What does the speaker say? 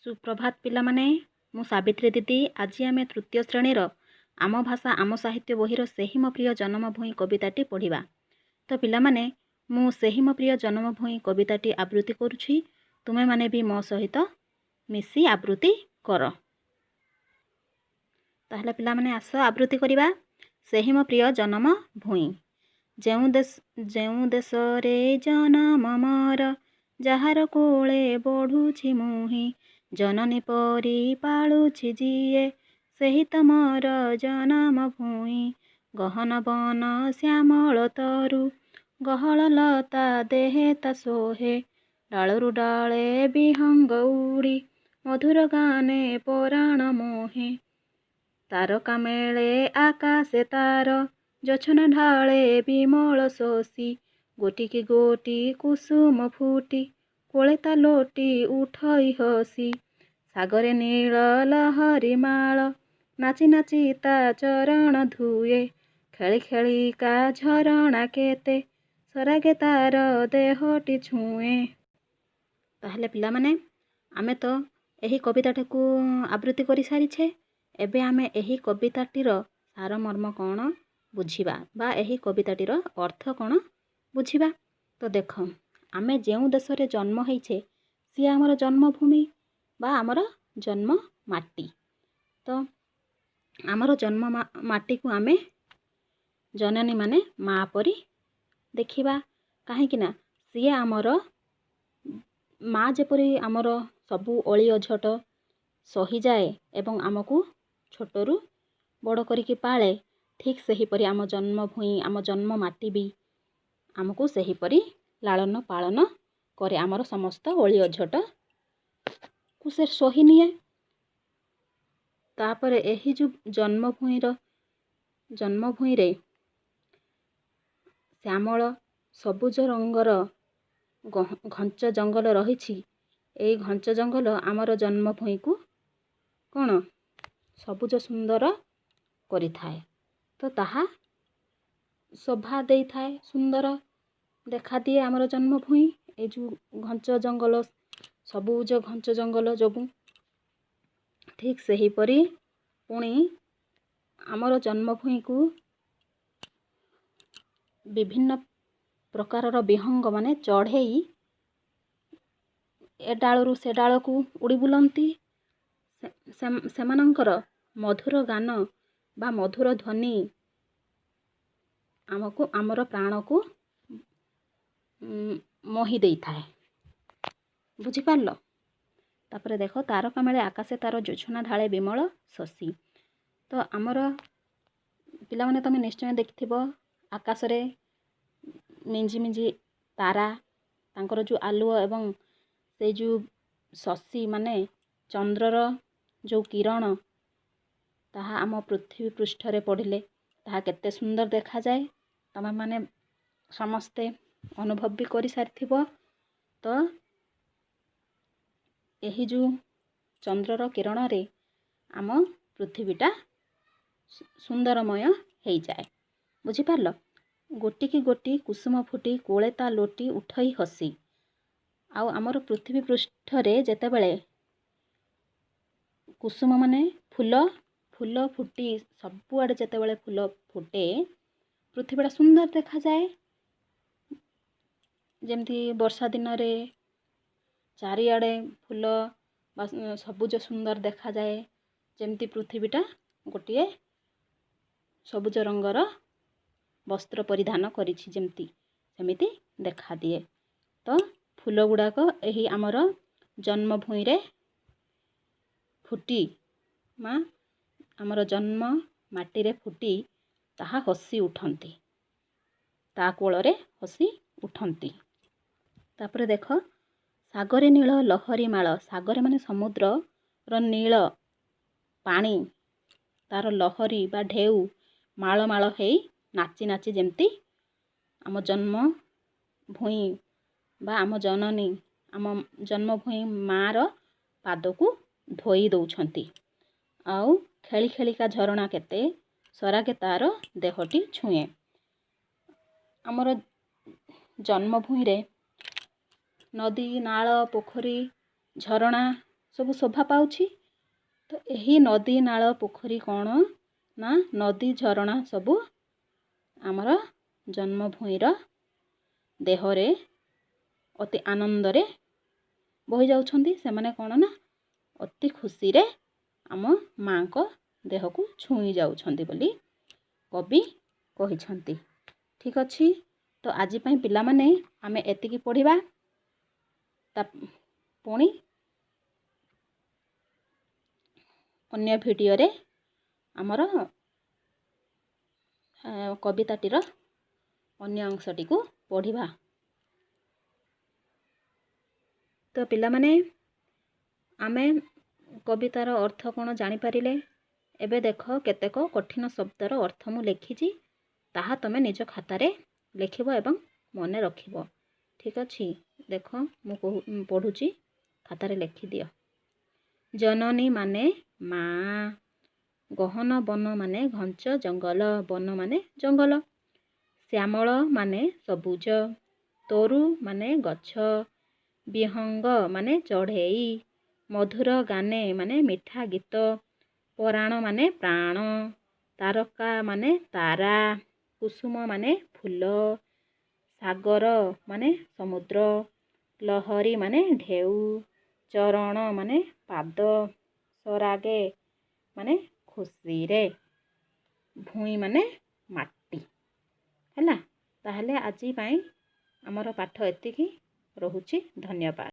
सुप्रभात पिलामाने मु सावित्री दीदी आज आम तृतीय श्रेणीर आम भाषा आम साहित्य बहीर सेहि मो प्रिय जन्मभूमि कविताटी पढ़ा। तो पिलामाने मु सेहि मो प्रिय जन्मभूमि कविताटी आवृत्ति करुछि, तुमे माने भी मो सहित मिसी आवृत्ति कर। ताहले पिलामाने आस आवृत्ति करिबा। सेहि मो प्रिय जन्मभूमि। जेउ देश रे जन्म मोर जहार कोले बढ़ुछि मुहि, जननी परी पालुछि जिए सेहि त मोर जन्मभूमि। गहन बन श्यामल तरु गहल लता देहे ता सोहे, डालरु डाले विहंग उड़ी मधुर गाने पराण मोहे। तारका मेले आकाशे तार जछन ढाले विमल शोषी, गोटी गोटी कुसुम फूटी कोले ता लोटी उठई हसी। सागरे नील लहरी माल नाची नाची ता चरण धुए, खेली खेली का झरणा केते सरागे तार देहटी छुए। ताहले पिला माने आमे तो एही कविताटी को आवृत्ति करि सारिछे। एबे आमे एही कविताटीर सारमर्म कौन बुझिबा बा एही कविताटीर अर्थ कौन बुझिबा। तो देख, आमे जेउ देश रे जन्म होइछे सी आमर जन्मभूमि बा आमर जन्म माटी। तो आमर जन्म माटी को आमे जननी माने माँ परी देखिबा, कहीं ना सी आमर माँ जेपरी आमर सबू अली अझट सही जाए एवं आमको छोटरू बड़ करिकी पाले, ठीक सही परी आम जन्मभूमि आम जन्म माटी भी आमको सही परी लालन पालन करे, आमर समस्त अली अझट को से सही निए। तापर एही जो जन्मभूमि रे श्यामल सबुज रंगर घंच जंगल रही। एई घंच जंगल आमर जन्मभूमि को कौन सबुज सुंदर करि थाए। तो ताहा शोभा दे थाए, सुंदर देखा दिए आमर जन्मभूमि। ए जो घंच जंगल सबुज घंच जंगल जोगु ठीक सही परी पुणी आमर जन्मभूमि को विभिन्न प्रकारर विहंग माने चढ़ई ए डालरू से डाल को उड़ी बुलंती। सेमानंकर मधुर गान बा मधुर ध्वनि आमको आमर प्राण को मोहि देई थाए। बुझी पारल। तापर देख, तारका मेले आकाशे तार जोछना ढाले विमल शशि। तो आमर पिला माने तमे निश्चय देखिथिबो आकाश रे मिंजी मिंजी तारा तांकर जो आलुओ एवं से जो शशि माने चंद्रर जो किरण ताहा आम पृथ्वी पृष्ठ रे पड़िले ताहा केते सुंदर देखा जाए। तमे माने समस्ते अनुभव भी करि सारिथिबो। तो एही जो चंद्रर किरण रे आम पृथ्वीटा सुंदरमय हो जाए। बुझी पारल। गोटी की गोटी कुसुम फुटी कोले ता लोटी उठई हसी। आउ आमर पृथ्वी पृष्ठ रे जेतेबेले कुसुम माने फूल फूल फुटी सबुआड़े जेतेबेले फूल फुटे पृथ्वीटा सुंदर देखा जाए। जेमती वर्षा दिन रे चारिआडे फूल सबुज सुंदर देखा जाए, जेमती पृथ्वीटा गोटे सबुज रंगर वस्त्र परिधान करिछि जेमती सेमिति देखा दिए। तो फूल गुड़ाक एही आमर जन्मभूमि रे फुटी माँ आमर जन्म माटी रे फुटी ताहा हसी उठंती, ता कोଳରେ हसी उठंती। तापर देख, सागरे नील लहरी माल। सागरे माने समुद्र रो नील पानी तार लहरी बा ढेउ माल माल हेई नाची नाची जेमती आम जन्मभूमि बा आम जननी आम जन्मभूमि माँ रो पाद को धोई दौछंती। आउ खेली खेली का झरणा केते सरागे तार देहटी छुए। आमर जन्मभूमि रे नदी नाल पोखरी झरणा ସବୁ ଶୋଭା ପାଉଛି। ତ ଏହି ନଦୀ ନାଳ ପୋଖରୀ କ'ଣ ନା ନଦୀ ଝରଣା ସବୁ ଆମର ଜନ୍ମଭୂଇଁର ଦେହରେ ଅତି ଆନନ୍ଦରେ ବହି ଯାଉଛନ୍ତି। ସେମାନେ କ'ଣ ନା ଅତି ଖୁସିରେ ଆମ ମାଙ୍କ ଦେହକୁ ଛୁଇଁ ଯାଉଛନ୍ତି ବୋଲି କବି କହିଛନ୍ତି। ଠିକ୍ ଅଛି, ତ ଆଜି ପାଇଁ ପିଲାମାନେ ଆମେ ଏତିକି ପଢ଼ିବା। ପୁଣି ଅନ୍ୟ ଭିଡ଼ିଓରେ ଆମର କବିତାଟିର ଅନ୍ୟ ଅଂଶଟିକୁ ପଢ଼ିବା। ତ ପିଲାମାନେ ଆମେ କବିତାର ଅର୍ଥ କ'ଣ ଜାଣିପାରିଲେ? ଏବେ ଦେଖ କେତେକ କଠିନ ଶବ୍ଦର ଅର୍ଥ ମୁଁ ଲେଖିଛି, ତାହା ତମେ ନିଜ ଖାତାରେ ଲେଖିବ ଏବଂ ମନେ ରଖିବ। ଠିକ୍ ଅଛି, ଦେଖ ମୁଁ ପଢ଼ୁଛି, ଖାତାରେ ଲେଖିଦିଅ। ଜନନୀ ମାନେ ମା, ଗହନ ବନ ମାନେ ଘଞ୍ଚ ଜଙ୍ଗଲ, ବନ ମାନେ ଜଙ୍ଗଲ, ଶ୍ୟାମଳ ମାନେ ସବୁଜ, ତରୁ ମାନେ ଗଛ, ବିହଙ୍ଗ ମାନେ ଚଢ଼େଇ, ମଧୁର ଗାନେ ମାନେ ମିଠା ଗୀତ, ପରାଣ ମାନେ ପ୍ରାଣ, ତାରକା ମାନେ ତାରା, କୁସୁମ ମାନେ ଫୁଲ, ସାଗର ମାନେ ସମୁଦ୍ର, ଲହରୀ ମାନେ ଢେଉ, ଚରଣ ମାନେ ପାଦ, ସରାଗେ ମାନେ ଖୁସିରେ, ଭୂଇଁ ମାନେ ମାଟି। ହେଲା, ତାହେଲେ ଆଜି ପାଇଁ ଆମର ପାଠ ଏତିକି ରହୁଛି। ଧନ୍ୟବାଦ।